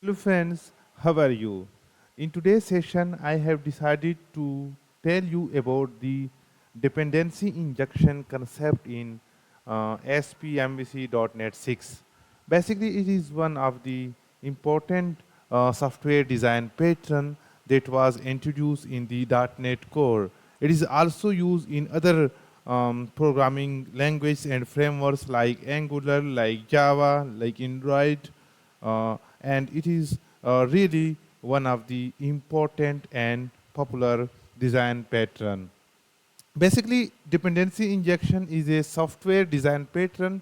Hello friends, how are you? In today's session, I have decided to tell you about the dependency injection concept in ASP MVC .NET 6. Basically, it is one of the important software design pattern that was introduced in the .NET Core. It is also used in other programming languages and frameworks like Angular, like Java, like Android, and it is really one of the important and popular design pattern. Basically, dependency injection is a software design pattern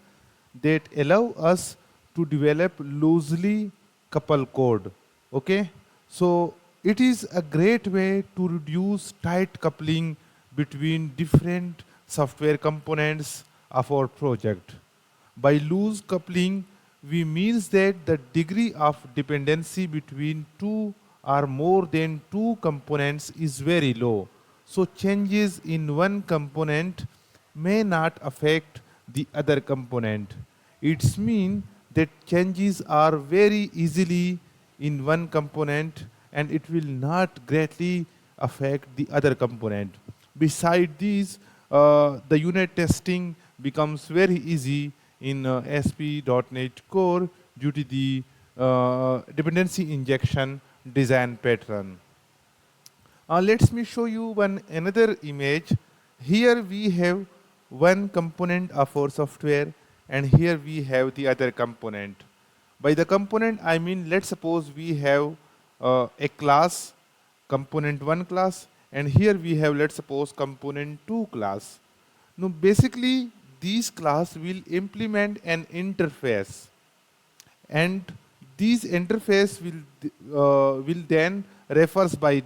that allow us to develop loosely coupled code. Okay, so it is a great way to reduce tight coupling between different software components of our project. By loose coupling, we means that the degree of dependency between two or more than two components is very low. So changes in one component may not affect the other component. It's mean that changes are very easily in one component and it will not greatly affect the other component. Beside these, the unit testing becomes very easy in ASP.NET Core due to the dependency injection design pattern. Let me show you one another image. Here we have one component of our software and here we have the other component. By the component, I mean, let's suppose we have a class, component 1 class, and here we have, let's suppose, component 2 class. Now, basically, these class will implement an interface, and these interface will then refers by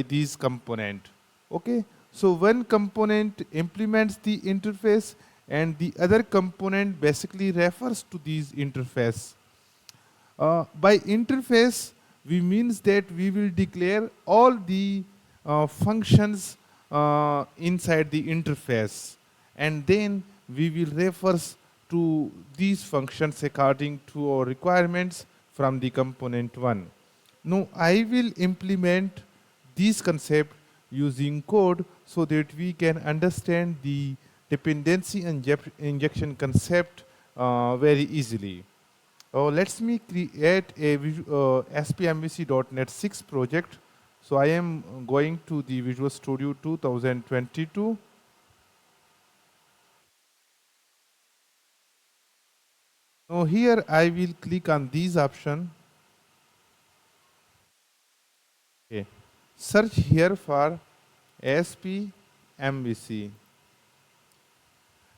these component. Okay, so one component implements the interface, and the other component basically refers to these interface. By interface, we means that we will declare all the functions inside the interface, and then we will refer to these functions according to our requirements from the component 1. Now I will implement this concept using code so that we can understand the dependency injection concept very easily. Let me create a ASP MVC .NET 6 project. So I am going to the Visual Studio 2022. Now here I will click on these option. Okay. Search here for ASP MVC.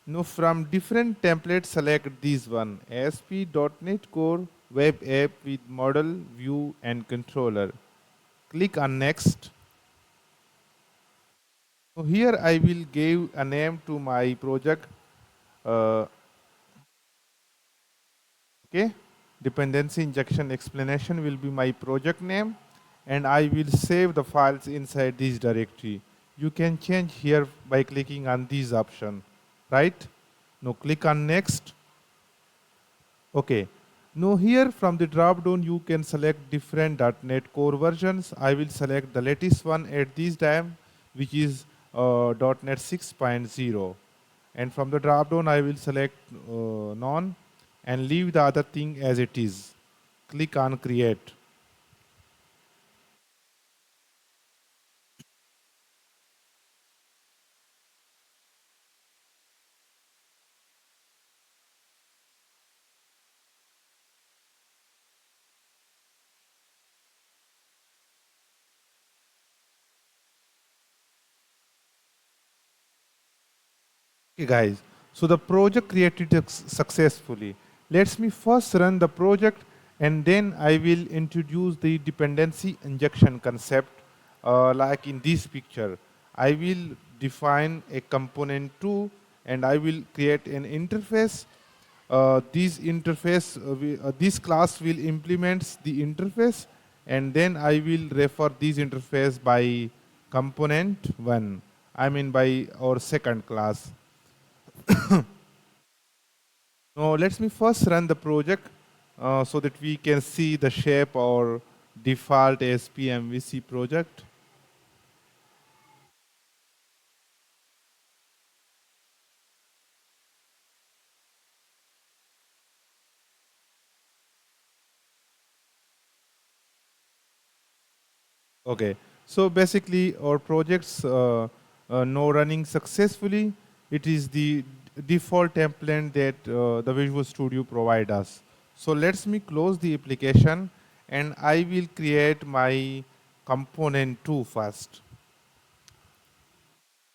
Now from different templates select this one, ASP.NET Core Web App with Model, View and Controller. Click on Next. So here I will give a name to my project. Okay, dependency injection explanation will be my project name, and I will save the files inside this directory. You can change here by clicking on this option, right? Now click on Next. Okay. Now here from the drop down you can select different .NET Core versions. I will select the latest one at this time, which is .NET 6.0. And from the drop down I will select none and leave the other thing as it is. Click on Create. Okay guys, so the project created successfully. Let me first run the project and then I will introduce the dependency injection concept like in this picture. I will define a component 2 and I will create an interface. This class will implement the interface and then I will refer this interface by component 1. I mean by our second class. Now let me first run the project. so that we can see the shape or default ASP MVC project. Okay, so basically our projects now running successfully. It is the default template that the Visual Studio provide us. So let's me close the application and I will create my component 2 first.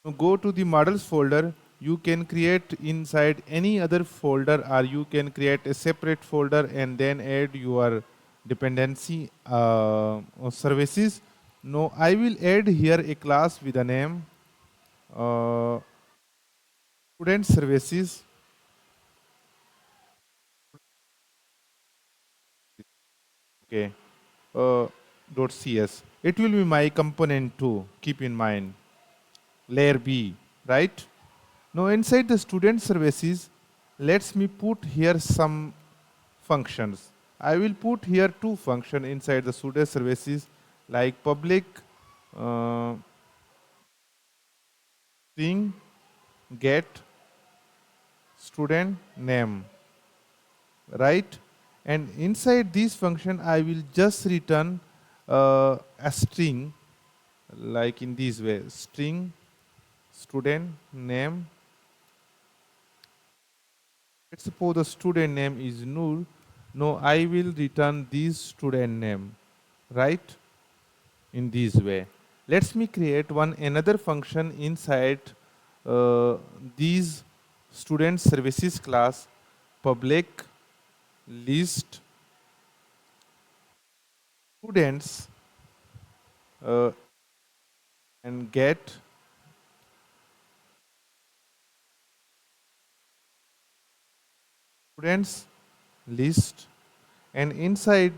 Now go to the models folder. You can create inside any other folder or you can create a separate folder and then add your dependency services. Now I will add here a class with a name uh, student services. Okay. Uh, .cs. It will be my component 2. Keep in mind layer B, right? Now inside the student services, let's me put here some functions. I will put here two functions inside the student services like public uh, string get student name, right? And inside this function, I will just return a string like in this way, string student name. Let's suppose the student name is null. No, I will return this student name, right? In this way. Let's me create one another function inside these student services class, public list students uh, and get students list, and inside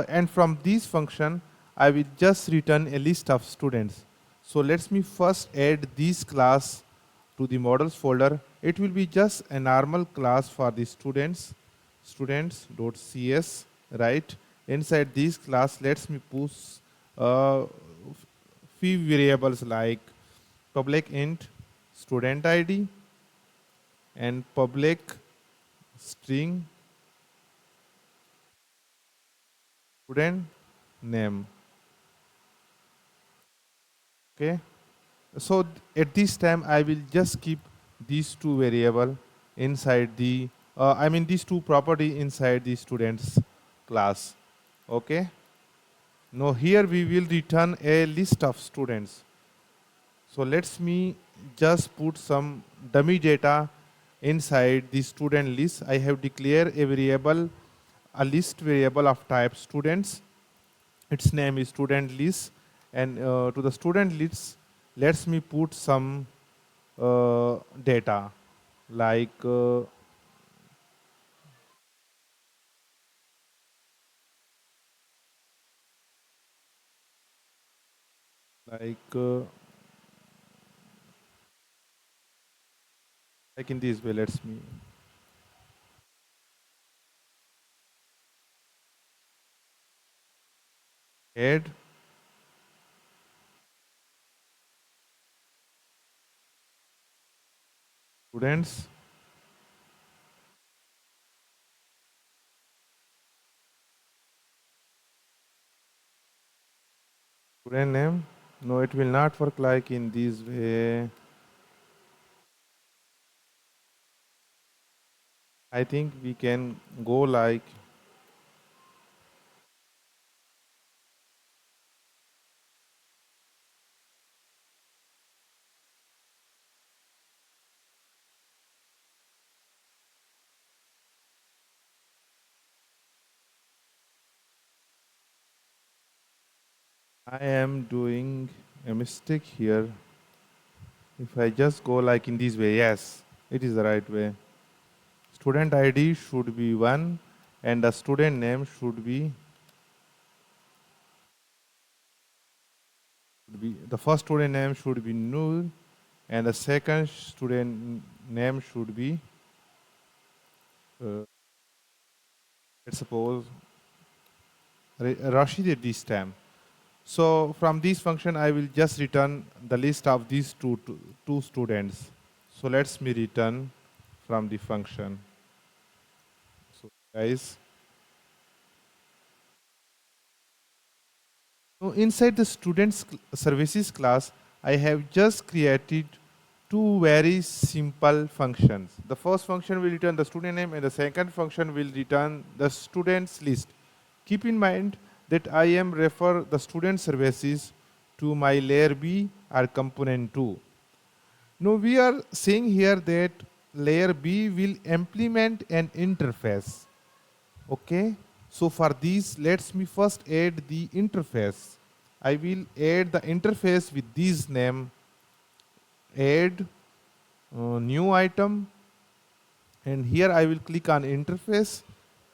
and from this function I will just return a list of students. So let's me first add this class to the models folder. It will be just a normal class for the students, students.cs, right? Inside this class, let's me push uh, few variables like public int student id and public string student name. Okay. So at this time, I will just keep these two variable inside the, I mean these two property inside the students class. Okay. Now here we will return a list of students. So let's me just put some dummy data inside the student list. I have declared a variable, a list variable of type students. Its name is student list, and to the student list, let's me put some data like like uh, like in this way. Let's me add students student name. No, it will not work like in this way. I think we can go like I am doing a mistake here. If I just go like in this way, yes, it is the right way. Student ID should be 1 and the student name should be the first student name should be null and the second student name should be uh, let's suppose Rashid at this time. So from this function, I will just return the list of these two students. So let's me return from the function. So guys, so inside the students services class, I have just created two very simple functions. The first function will return the student name and the second function will return the students list. Keep in mind that I am refer the student services to my layer B or component 2. Now we are saying here that layer B will implement an interface. Okay. So for this, let's me first add the interface. I will add the interface with this name, add new item, and here I will click on interface,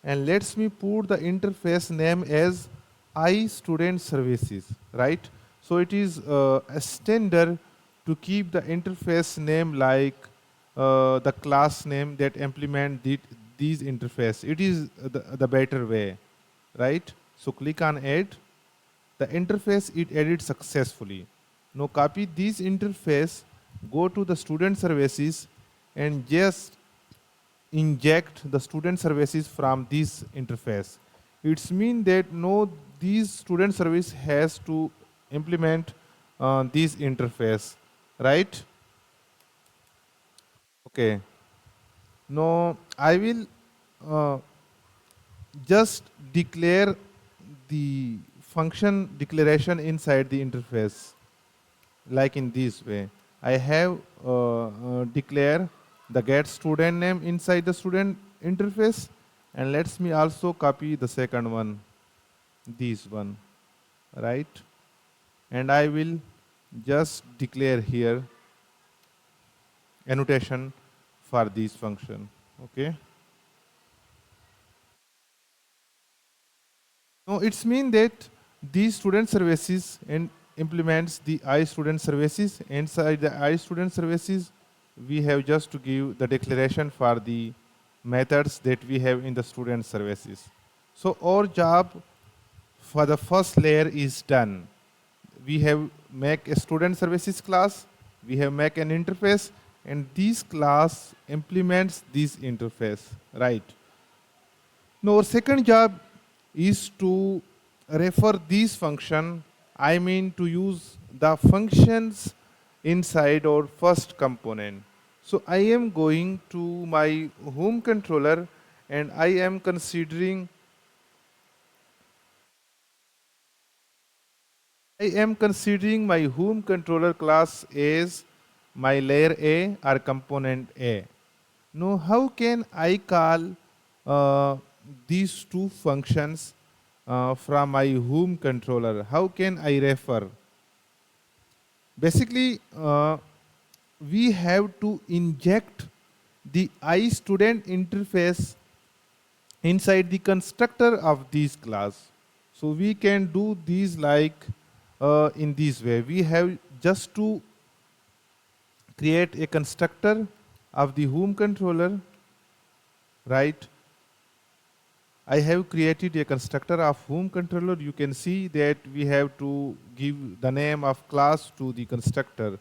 and let's me put the interface name as I student services, right? So it is a standard to keep the interface name like the class name that implement these interface. It is the better way, right? So click on add. The interface it added successfully. Now copy this interface, go to the student services and just inject the student services from this interface. It's mean that no, these student service has to implement this interface, right? Okay. Now I will uh, just declare the function declaration inside the interface like in this way. I have declare the get student name inside the student interface, and let's me also copy the second one, this one, right? And I will just declare here annotation for this function. Okay. No, it's mean that these student services and implements the I student services. Inside the I student services, we have just to give the declaration for the methods that we have in the student services. So our job for the first layer is done. We have make a student services class, we have make an interface, and this class implements this interface, right? Now our second job is to refer this function, I mean to use the functions inside our first component. So I am going to my home controller and I am considering my home controller class as my layer A or component A. Now, how can I call these two functions from my home controller? How can I refer? Basically, we have to inject the iStudent interface inside the constructor of this class. So we can do these like in this way. We have just to create a constructor of the home controller, right? I have created a constructor of home controller. You can see that we have to give the name of class to the constructor,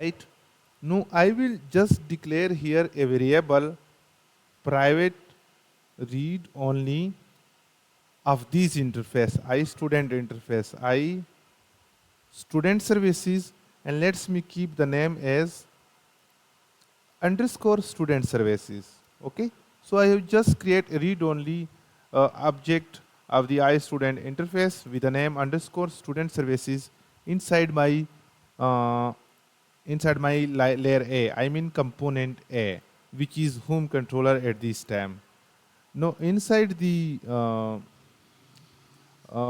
right? No, I will just declare here a variable private read only of this interface, I student interface, I student services, and let's me keep the name as underscore student services. Okay. So I have just create a read only object of the iStudent interface with the name underscore student services inside my uh, layer A. I mean component A, which is home controller at this time. Now inside the uh,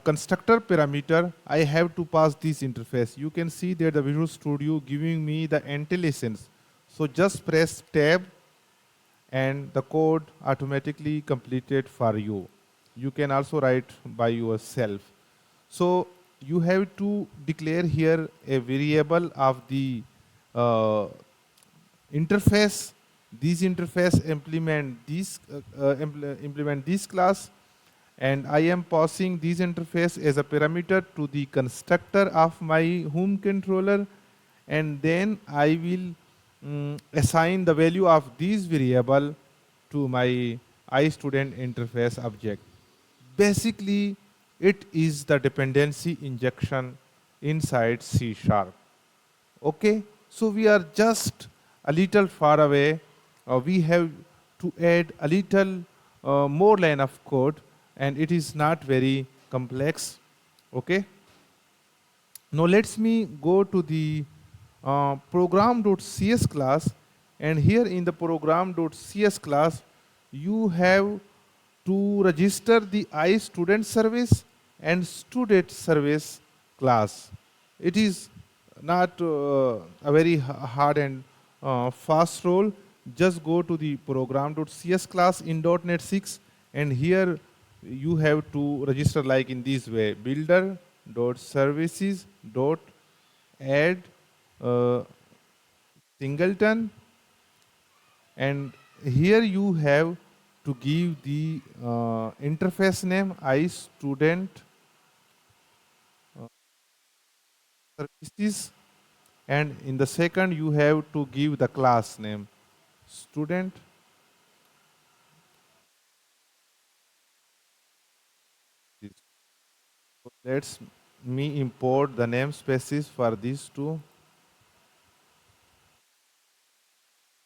constructor parameter, I have to pass this interface. You can see that the Visual Studio giving me the IntelliSense. So just press tab and the code automatically completed for you. You can also write by yourself. So you have to declare here a variable of the uh, interface This interface implement this class, and I am passing this interface as a parameter to the constructor of my home controller, and then I will assign the value of this variable to my iStudent interface object. Basically, it is the dependency injection inside C sharp. Okay, so we are just a little far away. We have to add a little more line of code, and it is not very complex. Okay, now let's me go to the program.cs class, and here in the program.cs class you have to register the iStudent service and student service class. It is not a very hard and fast role. Just go to the program.cs class in .NET 6, and here you have to register like in this way: builder.services.add singleton, and here you have to give the interface name iStudent services, and in the second you have to give the class name student. Let's me import the namespaces for these two.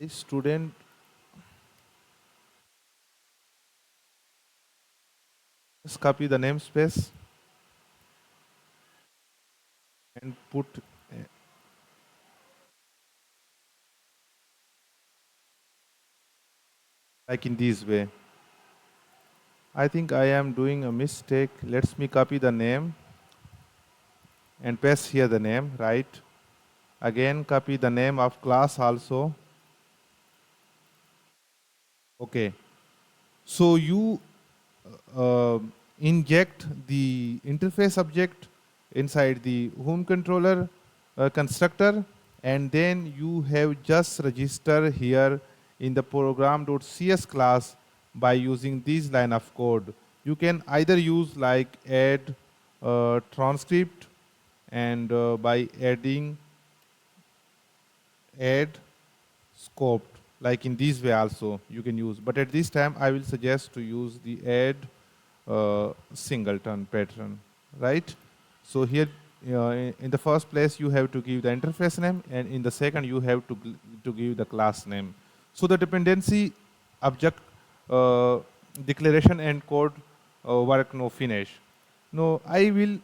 Student, just copy the namespace and put like in this way. I think I am doing a mistake. Let's me copy the name and paste here the name, right? Again, copy the name of class also. Okay. So you uh, inject the interface object inside the home controller constructor, and then you have just register here in the program.cs class by using this line of code. You can either use like add transcript, and by adding add scoped, like in this way also you can use, but at this time I will suggest to use the add singleton pattern, right? So here in the first place you have to give the interface name, and in the second you have to give the class name. So the dependency object declaration and code work no finish. Now I will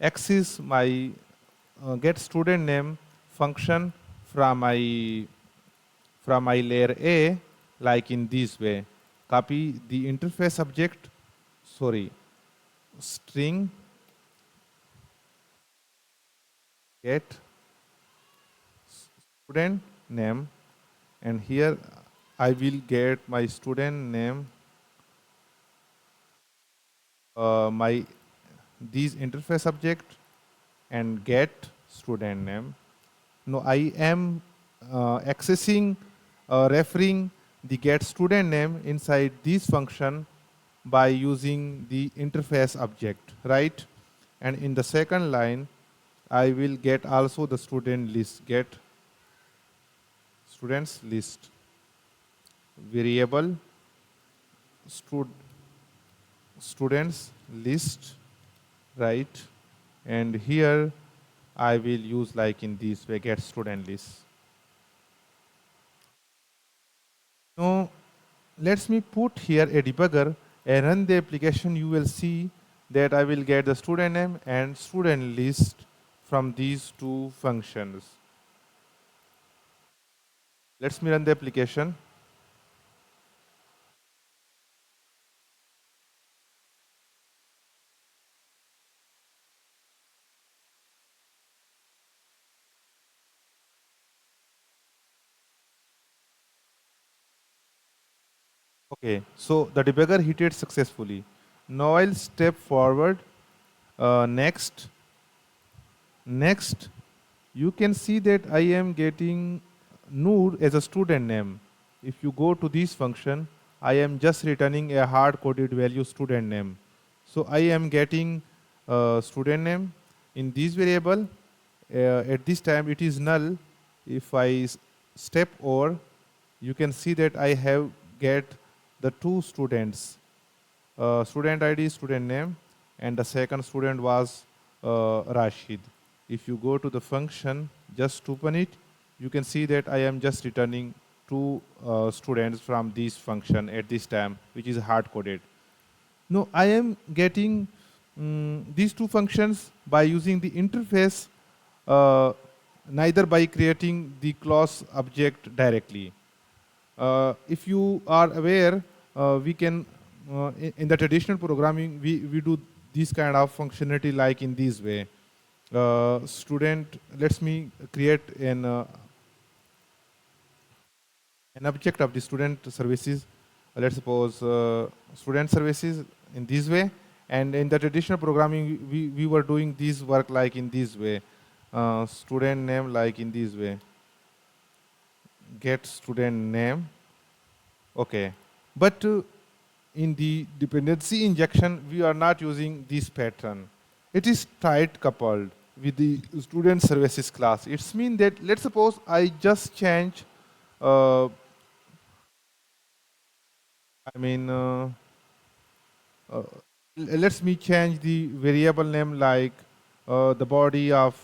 access my get student name function from my layer A, like in this way. Copy the interface object, sorry, string get student name, and here I will get my student name, my this interface object, and get student name. Now I am accessing, referring the get student name inside this function by using the interface object, right? And in the second line, I will get also the student list, get students list variable students list, right? And here I will use like in this way, get student list. Now let's me put here a debugger and run the application. You will see that I will get the student name and student list from these two functions. Let's me run the application. Okay, so the debugger hit it successfully. Now I'll step forward. Next, you can see that I am getting Noor as a student name. if you go to this function, I am just returning a hard-coded value student name. So I am getting student name in this variable. At this time, it is null. If I step over, you can see that I have get the two students, student ID, student name, and the second student was Rashid. If you go to the function, just open it, you can see that I am just returning two students from this function at this time, which is hard-coded. No, I am getting these two functions by using the interface, uh, neither by creating the class object directly. If you are aware, we can, in the traditional programming, we do this kind of functionality like in this way. Student, let me create an object of the student services. Let's suppose student services in this way. And in the traditional programming, we were doing this work like in this way. Student name like in this way. Get student name. Okay. But in the dependency injection, we are not using this pattern. It is tight coupled with the student services class. It's mean that, let's suppose I just change, uh, I mean, uh, let's me change the variable name like the body of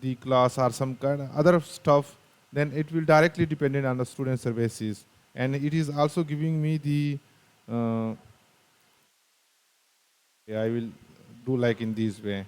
the class or some kind of other stuff, then it will directly depend on the student services. And it is also giving me the, yeah, I will do like in this way.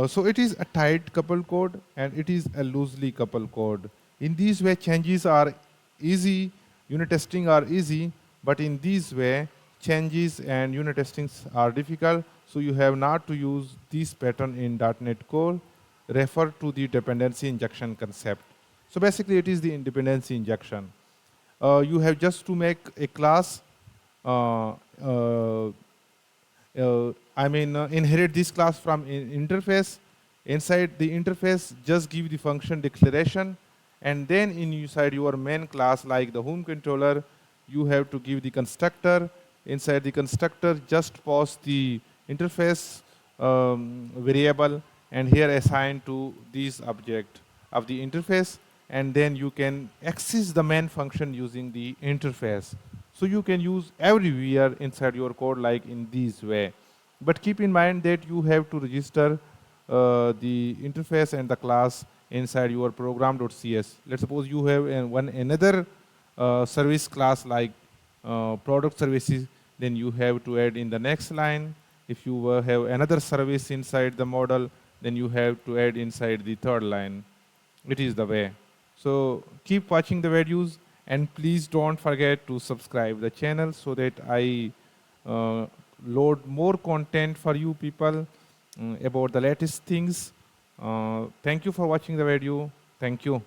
So it is a tight couple code and it is a loosely coupled code. In this way, changes are easy, unit testing are easy, but in this way, changes and unit testings are difficult. So you have not to use this pattern in .NET Core. Refer to the dependency injection concept. So basically, it is the dependency injection. You have just to make a class, uh, uh, inherit this class from interface. Inside the interface, just give the function declaration, and then inside your main class, like the home controller, you have to give the constructor. Inside the constructor, just pass the interface variable, and here assign to this object of the interface, and then you can access the main function using the interface. So you can use everywhere inside your code like in this way. But keep in mind that you have to register the interface and the class inside your program.cs. Let's suppose you have another service class like product services, then you have to add in the next line. If you have another service inside the model, then you have to add inside the third line. It is the way. So keep watching the videos, and please don't forget to subscribe the channel so that I load more content for you people about the latest things. Thank you for watching the video. Thank you.